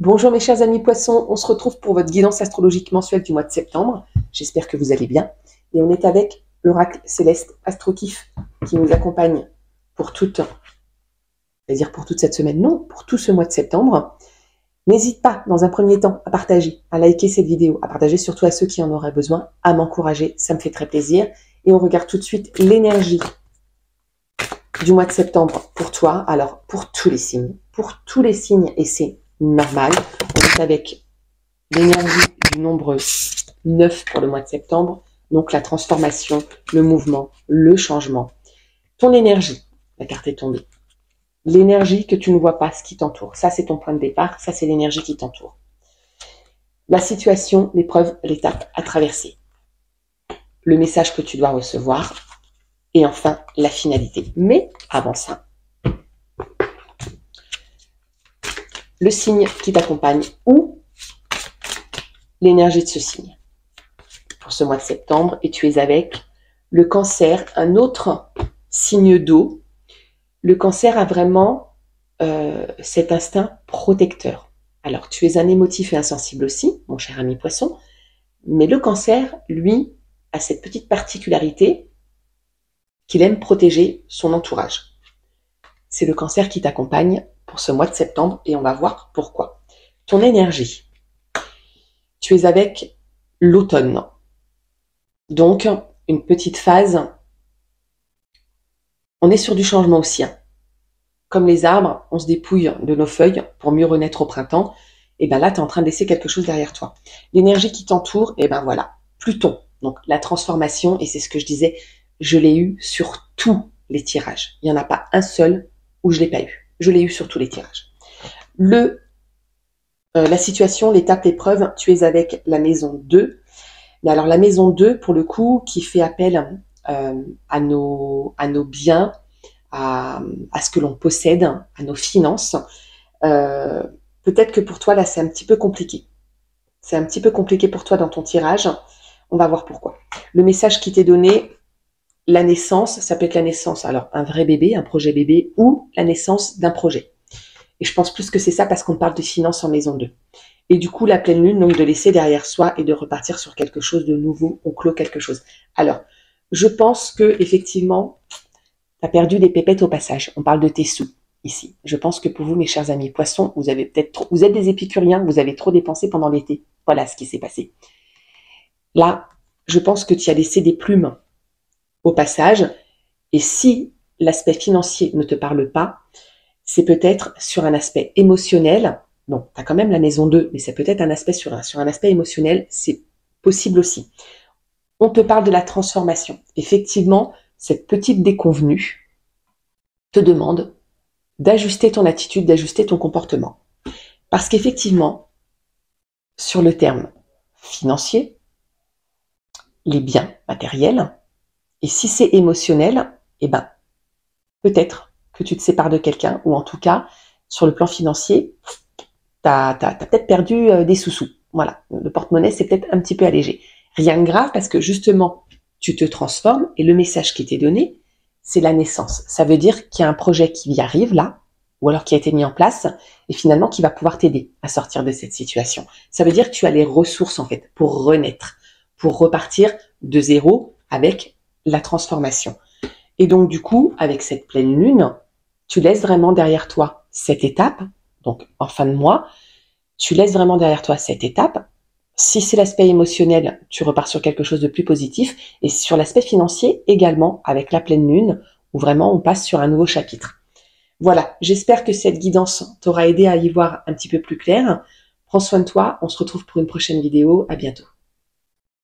Bonjour mes chers amis poissons, on se retrouve pour votre guidance astrologique mensuelle du mois de septembre. J'espère que vous allez bien. Et on est avec l'oracle céleste Astrokif qui nous accompagne pour toute cette semaine, non, pour tout ce mois de septembre. N'hésite pas dans un premier temps à partager, à liker cette vidéo, à partager surtout à ceux qui en auraient besoin, à m'encourager, ça me fait très plaisir. Et on regarde tout de suite l'énergie du mois de septembre pour toi, alors pour tous les signes, et c'est normal. On est avec l'énergie du nombre 9 pour le mois de septembre, donc la transformation, le mouvement, le changement. Ton énergie, la carte est tombée. L'énergie que tu ne vois pas, ce qui t'entoure. Ça, c'est ton point de départ, ça, c'est l'énergie qui t'entoure. La situation, l'épreuve, l'étape à traverser. Le message que tu dois recevoir. Et enfin, la finalité. Mais avant ça, le signe qui t'accompagne ou l'énergie de ce signe. Pour ce mois de septembre, et tu es avec le Cancer, un autre signe d'eau. Le Cancer a vraiment cet instinct protecteur. Alors, tu es un émotif et insensible aussi, mon cher ami Poisson, mais le Cancer, lui, a cette petite particularité qu'il aime protéger son entourage. C'est le Cancer qui t'accompagne pour ce mois de septembre et on va voir pourquoi. Ton énergie, tu es avec l'automne. Donc, une petite phase, on est sur du changement aussi. Comme les arbres, on se dépouille de nos feuilles pour mieux renaître au printemps. Et bien là, tu es en train de laisser quelque chose derrière toi. L'énergie qui t'entoure, et ben voilà, Pluton. Donc la transformation, et c'est ce que je disais, je l'ai eu sur tous les tirages. Il n'y en a pas un seul où je ne l'ai pas eu. Je l'ai eu sur tous les tirages. La situation, l'étape, l'épreuve, tu es avec la maison 2. Mais alors la maison 2, pour le coup, qui fait appel à nos biens, à ce que l'on possède, à nos finances, peut-être que pour toi, là, c'est un petit peu compliqué. C'est un petit peu compliqué pour toi dans ton tirage. On va voir pourquoi. Le message qui t'est donné, la naissance, ça peut être la naissance, alors un vrai bébé, un projet bébé, ou la naissance d'un projet. Et je pense plus que c'est ça parce qu'on parle de finances en maison 2. Et du coup, la pleine lune, donc de laisser derrière soi et de repartir sur quelque chose de nouveau, on clôt quelque chose. Alors, je pense que effectivement, tu as perdu des pépettes au passage. On parle de tes sous ici. Je pense que pour vous, mes chers amis poissons, vous êtes des épicuriens, vous avez trop dépensé pendant l'été. Voilà ce qui s'est passé. Là, je pense que tu as laissé des plumes au passage. Et si l'aspect financier ne te parle pas, c'est peut-être sur un aspect émotionnel. Bon, tu as quand même la maison 2, mais c'est peut-être un aspect sur un aspect émotionnel, c'est possible aussi. On te parle de la transformation. Effectivement, cette petite déconvenue te demande d'ajuster ton attitude, d'ajuster ton comportement. Parce qu'effectivement, sur le terme financier, les biens matériels, et si c'est émotionnel, eh ben, peut-être que tu te sépares de quelqu'un, ou en tout cas, sur le plan financier, t'as peut-être perdu des sous-sous. Voilà, le porte-monnaie, c'est peut-être un petit peu allégé. Rien de grave, parce que justement, tu te transformes, et le message qui t'est donné, c'est la naissance. Ça veut dire qu'il y a un projet qui y arrive là, ou alors qui a été mis en place, et finalement qui va pouvoir t'aider à sortir de cette situation. Ça veut dire que tu as les ressources en fait pour renaître, pour repartir de zéro avec la transformation. Et donc du coup, avec cette pleine lune, tu laisses vraiment derrière toi cette étape, donc en fin de mois, tu laisses vraiment derrière toi cette étape. Si c'est l'aspect émotionnel, tu repars sur quelque chose de plus positif. Et sur l'aspect financier également, avec la pleine lune, où vraiment on passe sur un nouveau chapitre. Voilà, j'espère que cette guidance t'aura aidé à y voir un petit peu plus clair. Prends soin de toi, on se retrouve pour une prochaine vidéo. À bientôt.